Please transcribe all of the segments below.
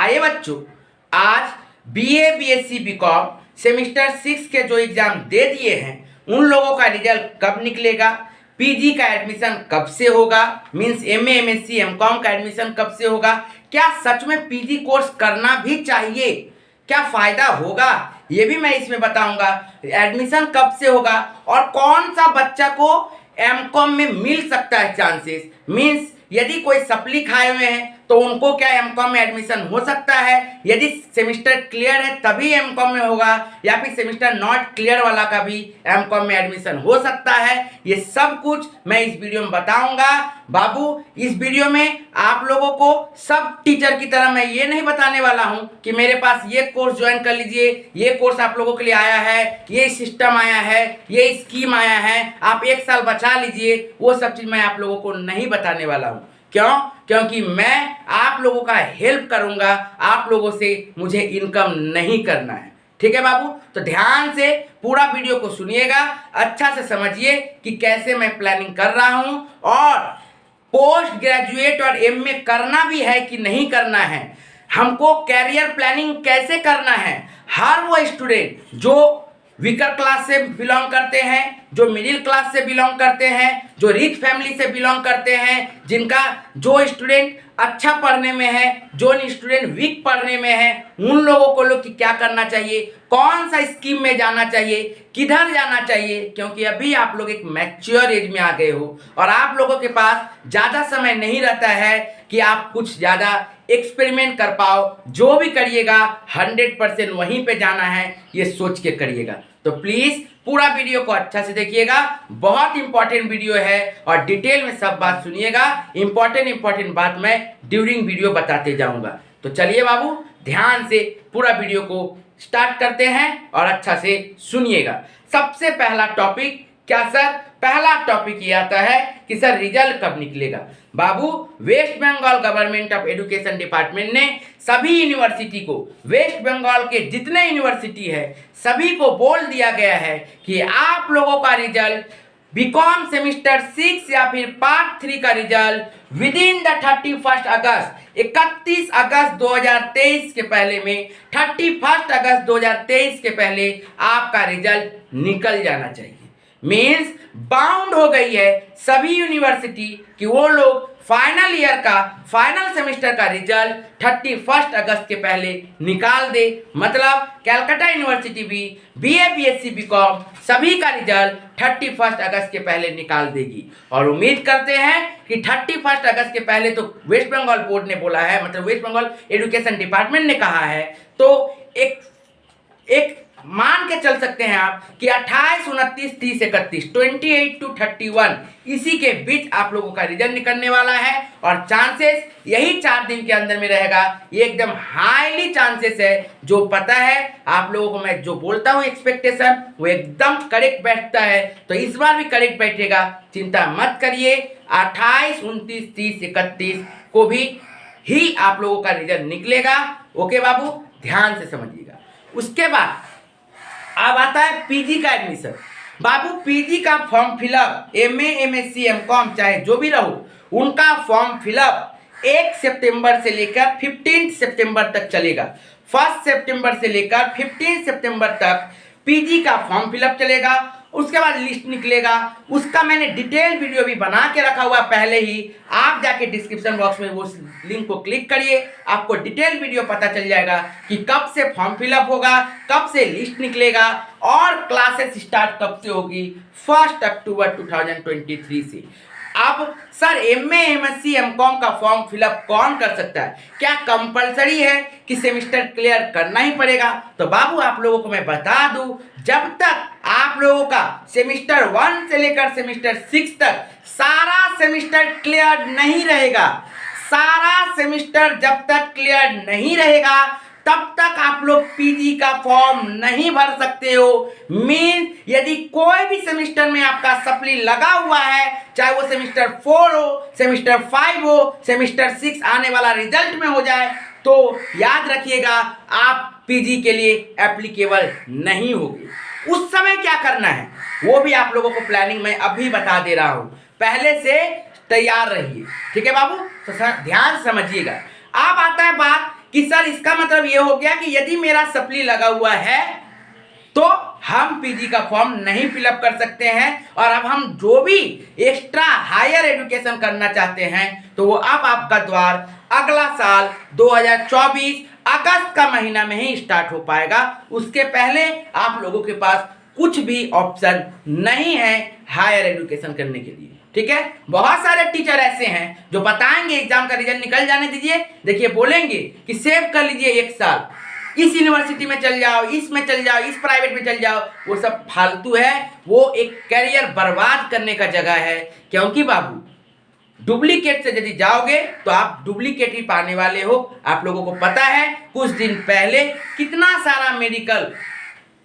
आइए बच्चों, आज बीए बीएससी बीकॉम सेमेस्टर 6 के जो एग्जाम दे दिए हैं उन लोगों का रिजल्ट कब निकलेगा, पीजी का एडमिशन कब से होगा, मींस एमए एमएससी एमकॉम का एडमिशन कब से होगा, क्या सच में पीजी कोर्स करना भी चाहिए, क्या फायदा होगा, ये भी मैं इसमें बताऊंगा। एडमिशन कब से होगा और कौन सा बच्चा को एमकॉम में मिल सकता है चांसेस, मींस यदि कोई सप्ली खाए हुए हैं तो उनको क्या एमकॉम में एडमिशन हो सकता है, यदि सेमेस्टर क्लियर है तभी एमकॉम में होगा या फिर सेमेस्टर नॉट क्लियर वाला का भी एमकॉम में एडमिशन हो सकता है। ये सब कुछ मैं इस वीडियो में बताऊंगा। बाबू, इस वीडियो में आप लोगों को सब टीचर की तरह मैं ये नहीं बताने वाला हूं कि मेरे पास ये कोर्स ज्वाइन कर लीजिए, ये कोर्स आप लोगों के लिए आया है, ये सिस्टम आया है, ये स्कीम आया है, आप 1 साल बचा लीजिए, वो सब चीज़ मैं आप लोगों को नहीं बताने वाला हूँ। क्यों? क्योंकि मैं आप लोगों का हेल्प करूंगा, आप लोगों से मुझे इनकम नहीं करना है। ठीक है बाबू, तो ध्यान से पूरा वीडियो को सुनिएगा, अच्छा से समझिए कि कैसे मैं प्लानिंग कर रहा हूं और पोस्ट ग्रेजुएट और एमए करना भी है कि नहीं करना है, हमको कैरियर प्लानिंग कैसे करना है। हर वो स्टूडेंट जो वीकर क्लास से बिलोंग करते हैं, जो मिडिल क्लास से बिलोंग करते हैं, जो रिच फैमिली से बिलोंग करते हैं, जिनका जो स्टूडेंट अच्छा पढ़ने में है, जो स्टूडेंट वीक पढ़ने में है, उन लोगों को लोग की क्या करना चाहिए, कौन सा स्कीम में जाना चाहिए, किधर जाना चाहिए। क्योंकि अभी आप लोग एक मैच्योर एज में आ गए हो और आप लोगों के पास ज़्यादा समय नहीं रहता है कि आप कुछ ज़्यादा एक्सपेरिमेंट कर पाओ। जो भी करिएगा 100% वहीं पे जाना है, ये सोच के करिएगा। तो प्लीज़ पूरा वीडियो को अच्छा से देखिएगा, बहुत इंपॉर्टेंट वीडियो है और डिटेल में सब बात सुनिएगा। इंपॉर्टेंट बात मैं ड्यूरिंग वीडियो बताते जाऊंगा। तो चलिए बाबू, ध्यान से पूरा वीडियो को स्टार्ट करते हैं और अच्छा से सुनिएगा। सबसे पहला टॉपिक क्या सर? पहला टॉपिक ये आता है कि सर रिजल्ट कब निकलेगा। बाबू, West Bengal government of education department ने सभी यूनिवर्सिटी को, वेस्ट बंगाल के जितने यूनिवर्सिटी है सभी को बोल दिया गया है कि आप लोगों का रिजल्ट बीकॉम सेमेस्टर 6 या फिर पार्ट 3 का रिजल्ट विद इन द 31 अगस्त 31 अगस्त 2023 के पहले में 31 अगस्त 2023 के पहले आपका रिजल्ट निकल जाना चाहिए। मीन्स बाउंड हो गई है सभी यूनिवर्सिटी कि वो लोग फाइनल ईयर का फाइनल सेमेस्टर का रिजल्ट 31 अगस्त के पहले निकाल दे। मतलब कैलकाटा यूनिवर्सिटी भी बीए बीएससी बीकॉम सभी का रिजल्ट 31 अगस्त के पहले निकाल देगी और उम्मीद करते हैं कि 31 अगस्त के पहले तो वेस्ट बंगाल बोर्ड ने बोला है, मतलब वेस्ट बंगाल एजुकेशन डिपार्टमेंट ने कहा है, तो एक मान के चल सकते हैं आप कि 28, 29, 30, 31, 28 to 31 इसी के बीच आप लोगों का रिजल्ट निकलने वाला है और चांसेस यही 4 दिन के अंदर में रहेगा। ये एकदम हाईली चांसेस है। जो पता है आप लोगों को मैं जो बोलता हूँ एक्सपेक्टेशन वो एकदम करेक्ट बैठता है, तो इस बार भी करेक्ट बैठेगा, चिंता मत करिए। 28, 29, 30, 31 को भी ही आप लोगों का रिजल्ट निकलेगा। ओके बाबू, ध्यान से समझिएगा। उसके बाद अब आता है पीजी का एडमिशन। बाबू, पीजी का form fill up, MA MSc MCom चाहे जो भी रहो उनका फॉर्म फिलअप 1 सितंबर से लेकर 15 सितंबर तक चलेगा। 1 सितंबर से लेकर 15 सितंबर तक पीजी का फॉर्म फिलअप चलेगा। उसके बाद लिस्ट निकलेगा, उसका मैंने डिटेल वीडियो भी बना के रखा हुआ पहले ही, आप जाके डिस्क्रिप्शन बॉक्स में वो लिंक को क्लिक करिए, आपको डिटेल वीडियो पता चल जाएगा कि कब से फॉर्म फिलअप होगा, कब से लिस्ट निकलेगा और क्लासेस स्टार्ट कब से होगी, 1 अक्टूबर 2023 से। अब सर एमए एमएससी एमकॉम का फॉर्म फिलअप कौन कर सकता है? क्या कंपलसरी है कि सेमेस्टर क्लियर करना ही पड़ेगा? तो बाबू आप लोगों को मैं बता दूं, जब तक आप लोगों का सेमेस्टर 1 से लेकर सेमेस्टर 6 तक सारा सेमेस्टर क्लियर नहीं रहेगा, सारा सेमेस्टर जब तक क्लियर नहीं रहेगा तब तक आप लोग पीजी का फॉर्म नहीं भर सकते हो। मीन यदि कोई भी सेमेस्टर में आपका सप्ली लगा हुआ है, चाहे वो सेमेस्टर 4 हो, सेमेस्टर 5 हो, सेमेस्टर 6 आने वाला रिजल्ट में हो जाए, तो याद रखिएगा आप पीजी के लिए एप्लीकेबल नहीं होगी। उस समय क्या करना है वो भी आप लोगों को प्लानिंग में अभी बता दे रहा हूँ, पहले से तैयार रहिए। ठीक है बाबू, तो ध्यान समझिएगा। अब आता है बात कि सर इसका मतलब ये हो गया कि यदि मेरा सप्ली लगा हुआ है तो हम पीजी का फॉर्म नहीं फिलअप कर सकते हैं, और अब हम जो भी एक्स्ट्रा हायर एजुकेशन करना चाहते हैं तो वो अब आपका द्वार अगला साल 2024 अगस्त का महीना में ही स्टार्ट हो पाएगा। उसके पहले आप लोगों के पास कुछ भी ऑप्शन नहीं है हायर एजुकेशन करने के लिए। ठीक है, बहुत सारे टीचर ऐसे हैं जो बताएंगे एग्जाम का रिजल्ट निकल जाने दीजिए, देखिए बोलेंगे कि सेव कर लीजिए 1 साल, इस यूनिवर्सिटी में चल जाओ, इसमें चल जाओ, इस प्राइवेट में चल जाओ। वो सब फालतू है, वो एक करियर बर्बाद करने का जगह है। क्योंकि बाबू डुप्लीकेट से यदि जाओगे तो आप डुप्लीकेट ही पाने वाले हो। आप लोगों को पता है कुछ दिन पहले कितना सारा मेडिकल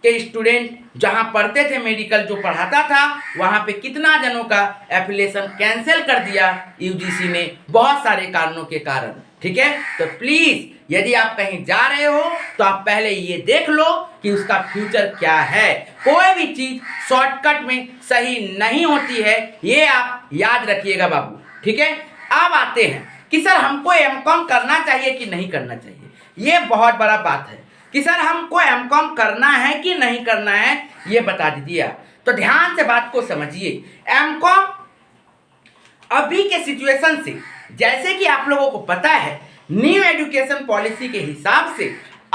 के स्टूडेंट जहां पढ़ते थे, मेडिकल जो पढ़ाता था वहां पे कितना जनों का एफिलिएशन कैंसिल कर दिया यूजीसी ने, बहुत सारे कारणों के कारण। ठीक है, तो प्लीज यदि आप कहीं जा रहे हो तो आप पहले ये देख लो कि उसका फ्यूचर क्या है। कोई भी चीज शॉर्टकट में सही नहीं होती है, ये आप याद रखिएगा बाबू। ठीक है, अब आते हैं कि सर हमको एमकॉम करना चाहिए कि नहीं करना चाहिए। ये बहुत बड़ा बात है कि सर हमको एमकॉम करना है कि नहीं करना है, ये बता दीजिए आप। तो ध्यान से बात को समझिए। एमकॉम अभी के सिचुएशन से, जैसे कि आप लोगों को पता है न्यू एजुकेशन पॉलिसी के हिसाब से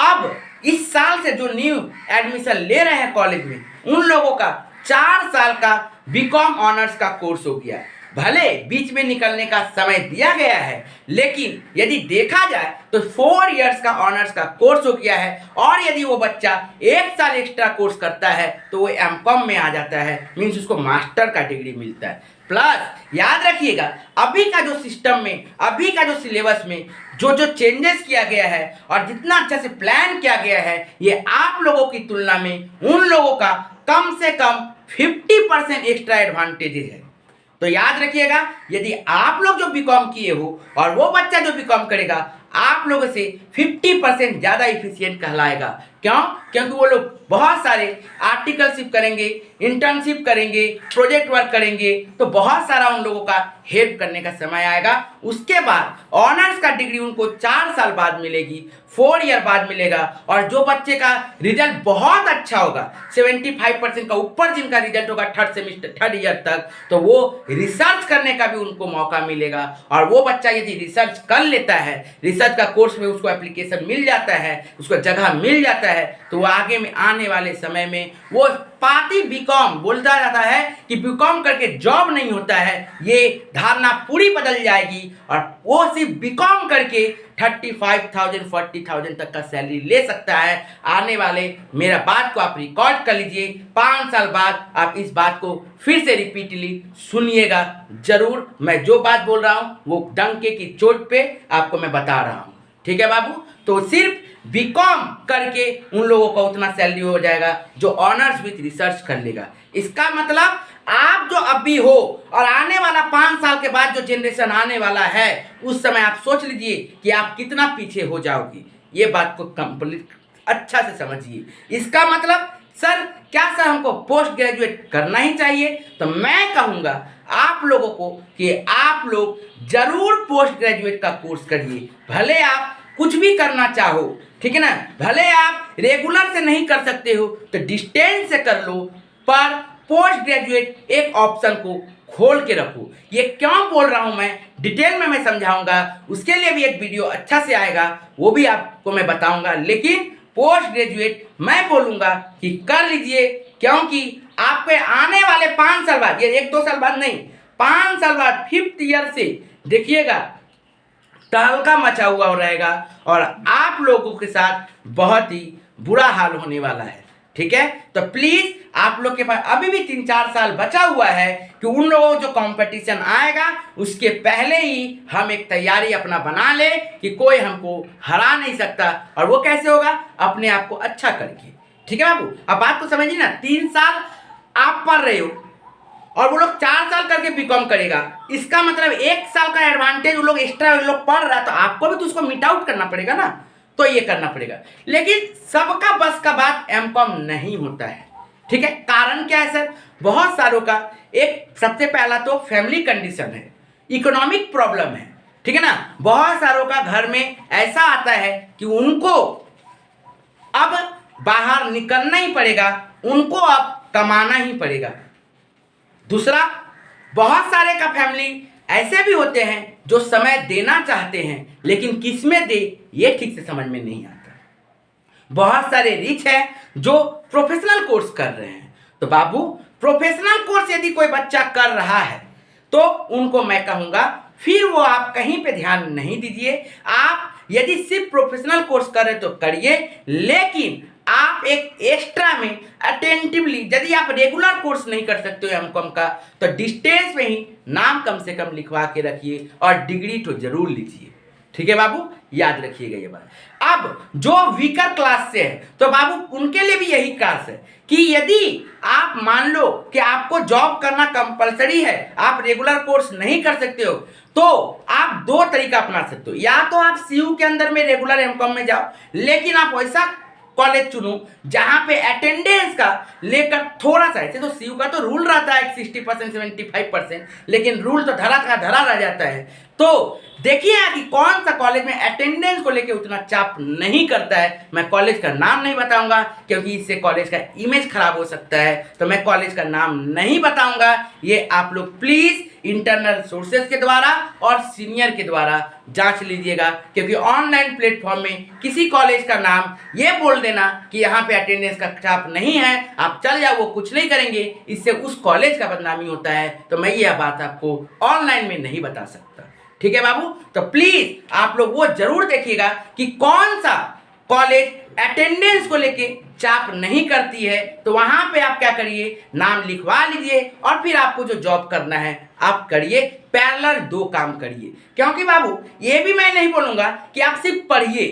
अब इस साल से जो न्यू एडमिशन ले रहे हैं कॉलेज में, उन लोगों का 4 साल का बीकॉम ऑनर्स का कोर्स हो गया है। भले बीच में निकलने का समय दिया गया है, लेकिन यदि देखा जाए तो 4 इयर्स का ऑनर्स का कोर्स हो गया है। और यदि वो बच्चा 1 साल एक्स्ट्रा कोर्स करता है तो वो एमकॉम में आ जाता है, मीन्स उसको मास्टर का डिग्री मिलता है। प्लस याद रखिएगा अभी का जो सिस्टम में, अभी का जो सिलेबस में जो जो चेंजेस किया गया है और जितना अच्छा से प्लान किया गया है, ये आप लोगों की तुलना में उन लोगों का कम से कम 50% एक्स्ट्रा एडवांटेजेस है। तो याद रखिएगा यदि आप लोग जो बीकॉम किए हो और वो बच्चा जो बीकॉम करेगा, आप लोगों से 50% ज़्यादा इफिशियंट कहलाएगा। क्यों? क्योंकि वो लोग बहुत सारे आर्टिकलशिप करेंगे, इंटर्नशिप करेंगे, प्रोजेक्ट वर्क करेंगे, तो बहुत सारा उन लोगों का हेल्प करने का समय आएगा। उसके बाद ऑनर्स का डिग्री उनको 4 साल बाद मिलेगी, 4 ईयर बाद मिलेगा। और जो बच्चे का रिजल्ट बहुत अच्छा होगा, 75% का ऊपर जिनका रिजल्ट होगा 3rd ईयर तक, तो वो रिसर्च करने का भी उनको मौका मिलेगा। और वो बच्चा यदि रिसर्च कर लेता है, रिसर्च का कोर्स में उसको एप्लीकेशन मिल जाता है, उसको जगह मिल जाता है, तो वो आगे में आने वाले समय में वो पाती बीकॉम, बोलता जाता है कि बीकॉम करके जॉब नहीं होता है, ये धारणा पूरी बदल जाएगी। और वो सिर्फ बीकॉम करके 35,000 40,000 तक का सैलरी ले सकता है आने वाले। मेरा बात को आप रिकॉर्ड कर लीजिए, 5 साल बाद आप इस बात को फिर से रिपीटली सुनिएगा जरूर। मैं जो बात बोल रहा हूँ वो डंके की चोट पे आपको मैं बता रहा हूँ। ठीक है बाबू, तो सिर्फ बीकॉम करके उन लोगों का उतना सैलरी हो जाएगा जो ऑनर्स विथ रिसर्च कर लेगा। इसका मतलब आप जो अभी हो और आने वाला 5 साल के बाद जो जनरेशन आने वाला है, उस समय आप सोच लीजिए कि आप कितना पीछे हो जाओगे। ये बात को कंप्लीट अच्छा से समझिए। इसका मतलब सर क्या सर हमको पोस्ट ग्रेजुएट करना ही चाहिए? तो मैं कहूँगा आप लोगों को कि आप लोग जरूर पोस्ट ग्रेजुएट का कोर्स करिए। भले आप कुछ भी करना चाहो, ठीक है ना, भले आप रेगुलर से नहीं कर सकते हो तो डिस्टेंस से कर लो, पर पोस्ट ग्रेजुएट एक ऑप्शन को खोल के रखो। ये क्यों बोल रहा हूँ मैं डिटेल में मैं समझाऊंगा, उसके लिए भी एक वीडियो अच्छा से आएगा, वो भी आपको मैं बताऊंगा। लेकिन पोस्ट ग्रेजुएट मैं बोलूँगा कि कर लीजिए, क्योंकि आपके आने वाले 5 साल बाद, ये 1-2 साल बाद नहीं, 5 साल बाद 5th ईयर से देखिएगा तहलका मचा हुआ रहेगा और आप लोगों के साथ बहुत ही बुरा हाल होने वाला है। ठीक है, तो प्लीज आप लोग के पास अभी भी 3-4 साल बचा हुआ है कि उन लोगों जो कंपटीशन आएगा उसके पहले ही हम एक तैयारी अपना बना ले कि कोई हमको हरा नहीं सकता। और वो कैसे होगा? अपने आप को अच्छा करके। ठीक है बाबू, अब बात को समझिए ना, 3 साल आप पढ़ रहे हो और वो लोग 4 साल करके बीकॉम करेगा, इसका मतलब 1 साल का एडवांटेज वो लोग एक्स्ट्रा लोग पढ़ रहा है, तो आपको भी तो उसको मिट आउट करना पड़ेगा ना, तो ये करना पड़ेगा। लेकिन सबका बस का बात एमकॉम नहीं होता है। ठीक है, कारण क्या है सर? बहुत सारों का एक सबसे पहला तो फैमिली कंडीशन है, इकोनॉमिक प्रॉब्लम है। ठीक है ना। बहुत सारों का घर में ऐसा आता है कि उनको अब बाहर निकलना ही पड़ेगा, उनको अब कमाना ही पड़ेगा। दूसरा, बहुत सारे का फैमिली ऐसे भी होते हैं जो समय देना चाहते हैं लेकिन किस में दे ये ठीक से समझ में नहीं आता। बहुत सारे रिच हैं जो प्रोफेशनल कोर्स कर रहे हैं। तो बाबू, प्रोफेशनल कोर्स यदि कोई बच्चा कर रहा है तो उनको मैं कहूँगा फिर वो आप कहीं पे ध्यान नहीं दीजिए। आप यदि सिर्फ प्रोफेशनल कोर्स कर रहे तो करिए, लेकिन आप एक एक्स्ट्रा में अटेंटिवली, यदि आप रेगुलर कोर्स नहीं कर सकते हो एमकॉम का, तो डिस्टेंस में ही नाम कम से कम लिखवा के रखिए और डिग्री तो जरूर लीजिए। ठीक है बाबू, याद रखिएगा ये बात। अब जो वीकर क्लास से है तो बाबू उनके लिए भी यही क्लास है कि यदि आप मान लो कि आपको जॉब करना कंपलसरी है, आप रेगुलर कोर्स नहीं कर सकते हो, तो आप दो तरीका अपना सकते हो। या तो आप सीयू के अंदर में रेगुलर एमकॉम में जाओ, लेकिन आप वैसा कॉलेज चुनो जहां पे अटेंडेंस का लेकर थोड़ा सा, ऐसे तो सीयू का तो रूल रहता है 60% 75%, लेकिन रूल तो धरा का धरा रह जाता है। तो देखिए कि कौन सा कॉलेज में अटेंडेंस को लेके उतना चाप नहीं करता है। मैं कॉलेज का नाम नहीं बताऊंगा क्योंकि इससे कॉलेज का इमेज खराब हो सकता है, तो मैं कॉलेज का नाम नहीं बताऊंगा। ये आप लोग प्लीज इंटरनल सोर्सेस के द्वारा और सीनियर के द्वारा जांच लीजिएगा, क्योंकि ऑनलाइन प्लेटफॉर्म में किसी कॉलेज का नाम ये बोल देना कि यहाँ पे अटेंडेंस का चाप नहीं है, आप चल जाओ, वो कुछ नहीं करेंगे, इससे उस कॉलेज का बदनामी होता है। तो मैं ये बात आपको ऑनलाइन में नहीं बता सकता। ठीक है बाबू, तो प्लीज आप लोग वो जरूर देखिएगा कि कौन सा कॉलेज अटेंडेंस को लेके चाप नहीं करती है, तो वहां पे आप क्या करिए, नाम लिखवा लीजिए और फिर आपको जो जॉब करना है आप करिए। पैरेलल दो काम करिए, क्योंकि बाबू ये भी मैं नहीं बोलूंगा कि आप सिर्फ पढ़िए।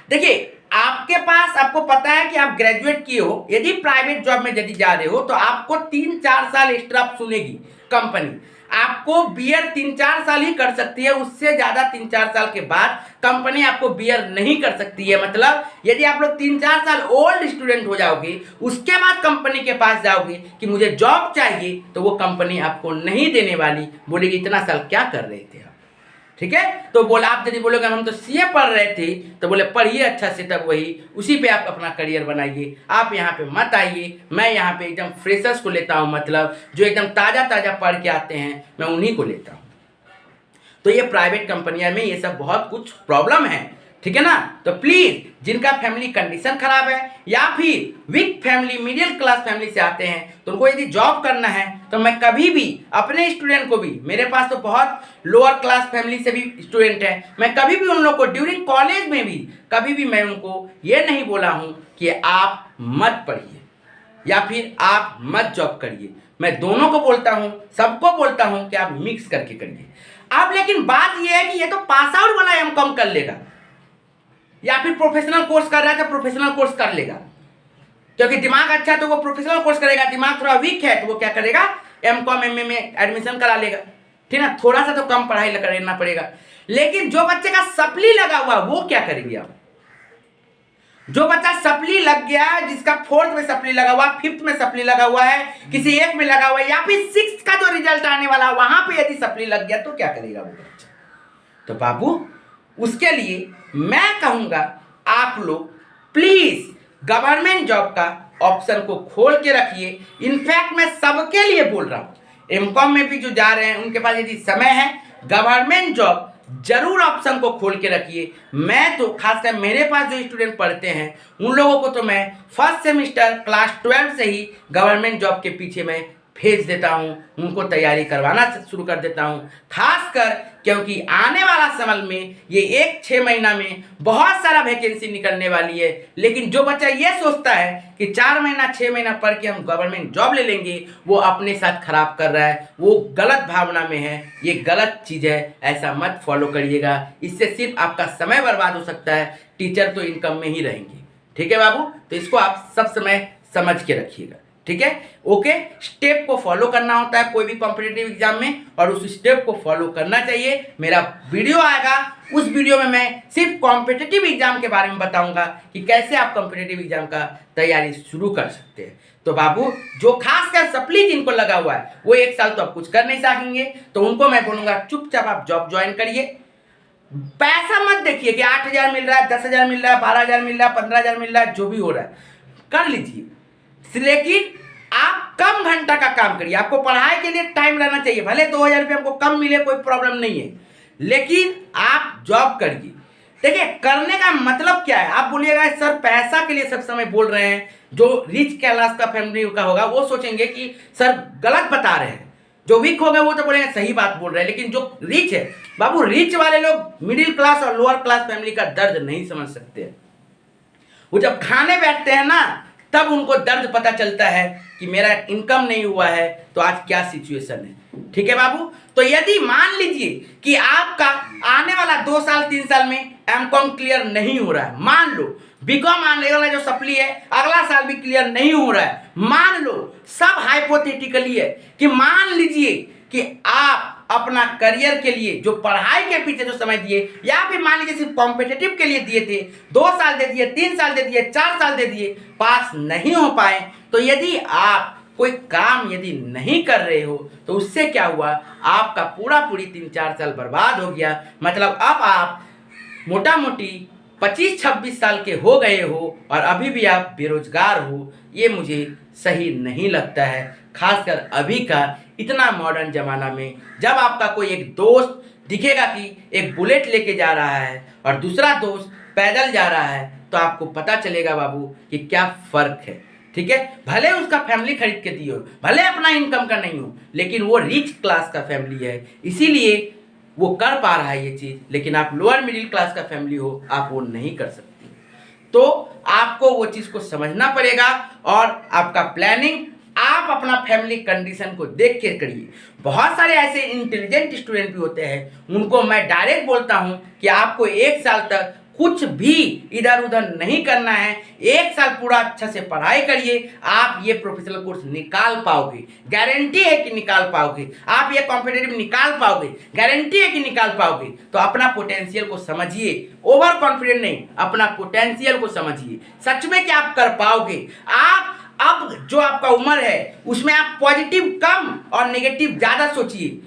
देखिए, आपके पास, आपको पता है कि आप ग्रेजुएट किए हो, यदि प्राइवेट जॉब में यदि जा रहे हो तो आपको 3-4 साल एक्स्ट्रा सुनेगी कंपनी। आपको बीएड 3-4 साल ही कर सकती है, उससे ज्यादा 3-4 साल के बाद कंपनी आपको बीएड नहीं कर सकती है। मतलब यदि आप लोग 3-4 साल ओल्ड स्टूडेंट हो जाओगे, उसके बाद कंपनी के पास जाओगे कि मुझे जॉब चाहिए, तो वो कंपनी आपको नहीं देने वाली, बोलेगी इतना साल क्या कर रहे थे आप। ठीक है, तो बोला आप यदि बोलोगे हम तो सीए पढ़ रहे थे, तो बोले पढ़िए अच्छा से, तब वही उसी पे आप अपना करियर बनाइए। आप यहाँ पे मत आइए, मैं यहाँ पे एकदम फ्रेशर्स को लेता हूँ, मतलब जो एकदम ताज़ा ताज़ा पढ़ के आते हैं, मैं उन्हीं को लेता हूँ। तो ये प्राइवेट कंपनियां में ये सब बहुत कुछ प्रॉब्लम है। ठीक है ना। तो प्लीज जिनका फैमिली कंडीशन खराब है या फिर weak family, middle class family से आते हैं, तो उनको यदि जॉब करना है, तो मैं कभी भी अपने स्टूडेंट को भी, मेरे पास तो बहुत लोअर क्लास फैमिली से भी स्टूडेंट है, मैं कभी भी उन लोग को ड्यूरिंग कॉलेज में भी कभी भी मैं उनको ये नहीं बोला हूँ कि आप मत पढ़िए या फिर आप मत जॉब करिए। मैं दोनों को बोलता हूँ, सबको बोलता हूँ कि आप मिक्स करके करिए। अब लेकिन बात यह है कि ये तो पास आउट वाला एमकॉम कर लेगा या फिर प्रोफेशनल कोर्स कर रहा है तो प्रोफेशनल कोर्स कर लेगा, क्योंकि दिमाग अच्छा है तो वो प्रोफेशनल कोर्स करेगा, दिमाग थोड़ा वीक है तो वो क्या करेगा, एमकॉम एमए में एडमिशन करा लेगा। ठीक है ना, थोड़ा सा तो कम पढ़ाई करना पड़ेगा। लेकिन जो बच्चे का सप्ली लगा हुआ वो क्या करेंगे आप? जो बच्चा सप्ली लग गया है, जिसका 4th में सप्ली लगा हुआ, 5th में सप्ली लगा हुआ है, किसी एक में लगा हुआ है, या फिर 6th का जो रिजल्ट आने वाला वहां पे यदि सप्ली लग गया तो क्या करेगा वो बच्चा? तो बाबू उसके लिए मैं कहूंगा आप लोग प्लीज गवर्नमेंट जॉब का ऑप्शन को खोल के रखिए। इनफैक्ट मैं सबके लिए बोल रहा हूं, एमकॉम में भी जो जा रहे हैं उनके पास यदि समय है, गवर्नमेंट जॉब जरूर ऑप्शन को खोल के रखिए। मैं तो खासकर मेरे पास जो स्टूडेंट पढ़ते हैं उन लोगों को तो मैं फर्स्ट सेमेस्टर क्लास 12 से ही गवर्नमेंट जॉब के पीछे मैं भेज देता हूं, उनको तैयारी करवाना शुरू कर देता हूं, खासकर क्योंकि आने वाला समय में ये 1-6 महीना में बहुत सारा वैकेंसी निकलने वाली है। लेकिन जो बच्चा ये सोचता है कि 4 महीना 6 महीना पढ़ के हम गवर्नमेंट जॉब ले लेंगे, वो अपने साथ खराब कर रहा है, वो गलत भावना में है, ये गलत चीज़ है, ऐसा मत फॉलो करिएगा। इससे सिर्फ आपका समय बर्बाद हो सकता है, टीचर तो इनकम में ही रहेंगे। ठीक है बाबू, तो इसको आप सब समय समझ के रखिएगा। ठीक है, ओके। स्टेप को फॉलो करना होता है कोई भी कॉम्पिटिटिव एग्जाम में, और उस स्टेप को फॉलो करना चाहिए। मेरा वीडियो आएगा, उस वीडियो में मैं सिर्फ कॉम्पिटिटिव एग्जाम के बारे में बताऊंगा कि कैसे आप कॉम्पिटिटिव एग्जाम का तैयारी शुरू कर सकते हैं। तो बाबू जो खासकर सप्ली जिनको लगा हुआ है वो 1 साल तो आप कुछ कर नहीं सकेंगे, तो उनको मैं बोलूँगा चुपचाप आप जॉब ज्वाइन करिए। पैसा मत देखिए कि 8,000 मिल रहा है, 10,000 मिल रहा है, 12,000 मिल रहा है, 15,000 मिल रहा है, जो भी हो रहा है कर लीजिए, लेकिन आप कम घंटा का काम करिए। आपको पढ़ाई के लिए टाइम रहना चाहिए, भले 2,000 रुपये हमको कम मिले कोई प्रॉब्लम नहीं है, लेकिन आप जॉब करिए। देखिए करने का मतलब क्या है, आप बोलिएगा सर पैसा के लिए सब समय बोल रहे हैं, जो रिच क्लास का फैमिली का होगा वो सोचेंगे कि सर गलत बता रहे हैं, जो वीक हो गए वो तो बोलेंगे सही बात बोल रहे हैं। लेकिन जो रिच है बाबू, रिच वाले लोग मिडिल क्लास और लोअर क्लास फैमिली का दर्द नहीं समझ सकते हैं। वो जब खाने बैठते हैं ना तब उनको दर्द पता चलता है कि मेरा इनकम नहीं हुआ है तो आज क्या सिचुएशन है। ठीक है बाबू, तो यदि मान लीजिए कि आपका आने वाला 2 साल 3 साल में एमकॉम क्लियर नहीं हो रहा है, मान लो बीकॉम आने वाला जो सप्ली है अगला साल भी क्लियर नहीं हो रहा है, मान लो, सब हाइपोथेटिकली है कि मान लीजिए कि आप अपना करियर के लिए जो पढ़ाई के पीछे जो समय दिए, या फिर मान लीजिए सिर्फ कॉम्पिटिटिव के लिए दिए थे, 2 साल दे दिए, 3 साल दे दिए, 4 साल दे दिए, पास नहीं हो पाए, तो यदि आप कोई काम यदि नहीं कर रहे हो तो उससे क्या हुआ, आपका पूरी 3-4 साल बर्बाद हो गया। मतलब अब आप मोटा मोटी 25-26 साल के हो गए हो और अभी भी आप बेरोजगार हो। ये मुझे सही नहीं लगता है, खासकर अभी का इतना मॉडर्न ज़माना में, जब आपका कोई एक दोस्त दिखेगा कि एक बुलेट लेके जा रहा है और दूसरा दोस्त पैदल जा रहा है, तो आपको पता चलेगा बाबू कि क्या फ़र्क है। ठीक है, भले उसका फैमिली खरीद के दी हो, भले अपना इनकम का नहीं हो, लेकिन वो रिच क्लास का फैमिली है, इसीलिए वो कर पा रहा है ये चीज़, लेकिन आप लोअर मिडिल क्लास का फैमिली हो, आप वो नहीं कर सकते। तो आपको वो चीज़ को समझना पड़ेगा और आपका प्लानिंग आप अपना फैमिली कंडीशन को देख के करिए। बहुत सारे ऐसे इंटेलिजेंट स्टूडेंट भी होते हैं, उनको मैं डायरेक्ट बोलता हूँ कि आपको 1 साल तक कुछ भी इधर उधर नहीं करना है, 1 साल पूरा अच्छा से पढ़ाई करिए, आप ये प्रोफेशनल कोर्स निकाल पाओगे, गारंटी है कि निकाल पाओगे। आप ये कॉम्पिटिटिव निकाल पाओगे, गारंटी है कि निकाल पाओगे। तो अपना पोटेंशियल को समझिए, ओवर कॉन्फिडेंट नहीं, अपना पोटेंशियल को समझिए, सच में क्या आप कर पाओगे। आप अब जो आपका उम्र है उसमें आप पॉजिटिव कम और नेगेटिव ज़्यादा सोचिए,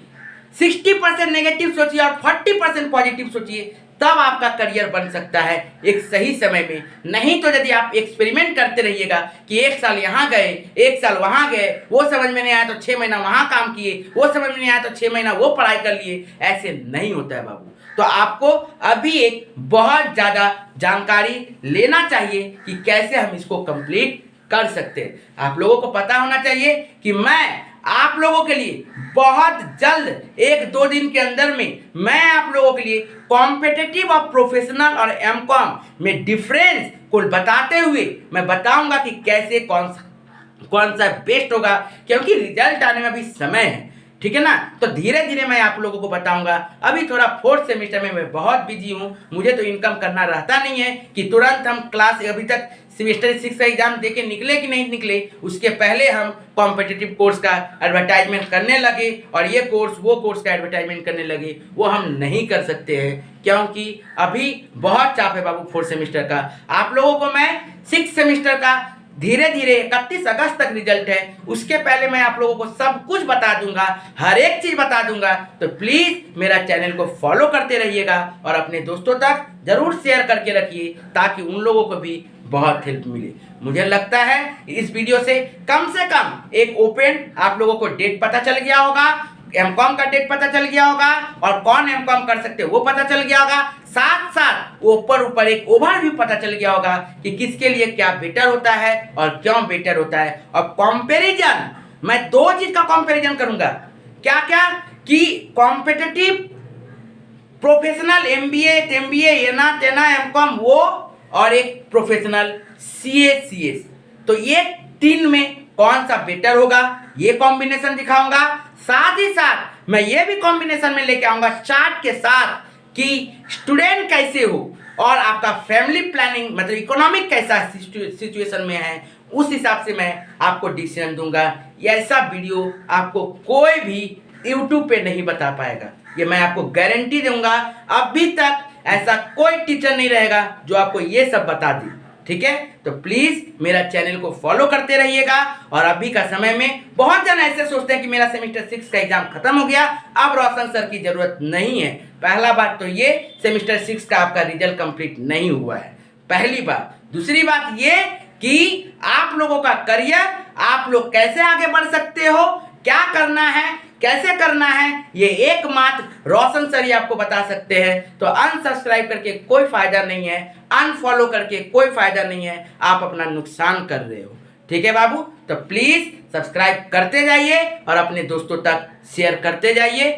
60% नेगेटिव सोचिए और 40% पॉजिटिव सोचिए, तब आपका करियर बन सकता है एक सही समय में। नहीं तो यदि आप एक्सपेरिमेंट करते रहिएगा कि 1 साल यहाँ गए, 1 साल वहाँ गए, वो समझ में नहीं आया तो 6 महीना वहाँ काम किए, वो समझ में नहीं आया तो 6 महीना वो पढ़ाई कर लिए, ऐसे नहीं होता है बाबू। तो आपको अभी एक बहुत ज़्यादा जानकारी लेना चाहिए कि कैसे हम इसको कंप्लीट कर सकते हैं। आप लोगों को पता होना चाहिए कि मैं आप लोगों के लिए बहुत जल्द 1-2 दिन के अंदर में मैं आप लोगों के लिए कॉम्पिटिटिव और प्रोफेशनल और एमकॉम में डिफरेंस को बताते हुए मैं बताऊंगा कि कैसे कौन सा बेस्ट होगा, क्योंकि रिजल्ट आने में अभी समय है। ठीक है ना, तो धीरे धीरे मैं आप लोगों को बताऊंगा। अभी थोड़ा 4th सेमेस्टर में मैं बहुत बिजी हूँ, मुझे तो इनकम करना रहता नहीं है कि तुरंत हम क्लास, अभी तक सेमेस्टर 6 का एग्जाम देके निकले कि नहीं निकले, उसके पहले हम कॉम्पिटिटिव कोर्स का एडवर्टाइजमेंट करने लगे और ये कोर्स वो कोर्स का एडवर्टाइजमेंट करने लगे। वो हम नहीं कर सकते हैं क्योंकि अभी बहुत चाप है बाबू 4th सेमेस्टर का। आप लोगों को मैं 6th सेमेस्टर का धीरे धीरे 31 अगस्त तक रिजल्ट है, उसके पहले मैं आप लोगों को सब कुछ बता दूंगा, हर एक चीज़ बता दूंगा। तो प्लीज़ मेरा चैनल को फॉलो करते रहिएगा और अपने दोस्तों तक जरूर शेयर करके रखिए ताकि उन लोगों को भी बहुत हेल्प मिले। मुझे लगता है इस वीडियो से कम एक ओपन आप लोगों को डेट पता चल गया होगा, एमकॉम का डेट पता चल गया होगा और कौन एमकॉम कर सकते हैं वो पता चल गया होगा, साथ साथ ऊपर एक ओवरव्यू पता चल गया होगा कि किसके लिए क्या बेटर होता है और क्यों बेटर होता है। और कंपैरिजन, मैं 2 चीज का कंपैरिजन करूंगा, क्या क्या कि कॉम्पिटिटिव प्रोफेशनल एमबीए ये ना तेना एमकॉम वो, और एक प्रोफेशनल सीएस। तो ये 3 में कौन सा बेटर होगा ये कॉम्बिनेशन दिखाऊंगा। साथ ही साथ मैं ये भी कॉम्बिनेशन में लेके आऊंगा चार्ट के साथ कि स्टूडेंट कैसे हो और आपका फैमिली प्लानिंग मतलब इकोनॉमिक कैसा सिचुएशन में है, उस हिसाब से मैं आपको डिसीजन दूंगा। ये ऐसा वीडियो आपको कोई भी यूट्यूब पे नहीं बता पाएगा, ये मैं आपको गारंटी दूंगा। अभी तक ऐसा कोई टीचर नहीं रहेगा जो आपको ये सब बता दे। ठीक है। तो प्लीज मेरा चैनल को फॉलो करते रहिएगा। और अभी का समय में बहुत जन ऐसे सोचते हैं कि मेरा सेमेस्टर 6 का एग्जाम खत्म हो गया, अब रोशन सर की जरूरत नहीं है। पहला बात तो ये, सेमेस्टर 6 का आपका रिजल्ट कंप्लीट नहीं हुआ है, पहली बात। दूसरी बात ये कि आप लोगों का करियर, आप लोग कैसे आगे बढ़ सकते हो, क्या करना है, कैसे करना है, ये एकमात्र रोशन सर ही आपको बता सकते हैं। तो अनसब्सक्राइब करके कोई फायदा नहीं है, अनफॉलो करके कोई फायदा नहीं है, आप अपना नुकसान कर रहे हो, ठीक है बाबू। तो प्लीज सब्सक्राइब करते जाइए और अपने दोस्तों तक शेयर करते जाइए।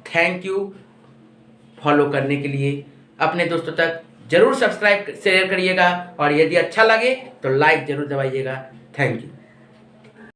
थैंक यू फॉलो करने के लिए। अपने दोस्तों तक जरूर सब्सक्राइब शेयर करिएगा और यदि अच्छा लगे तो लाइक जरूर दबाइएगा। Thank you.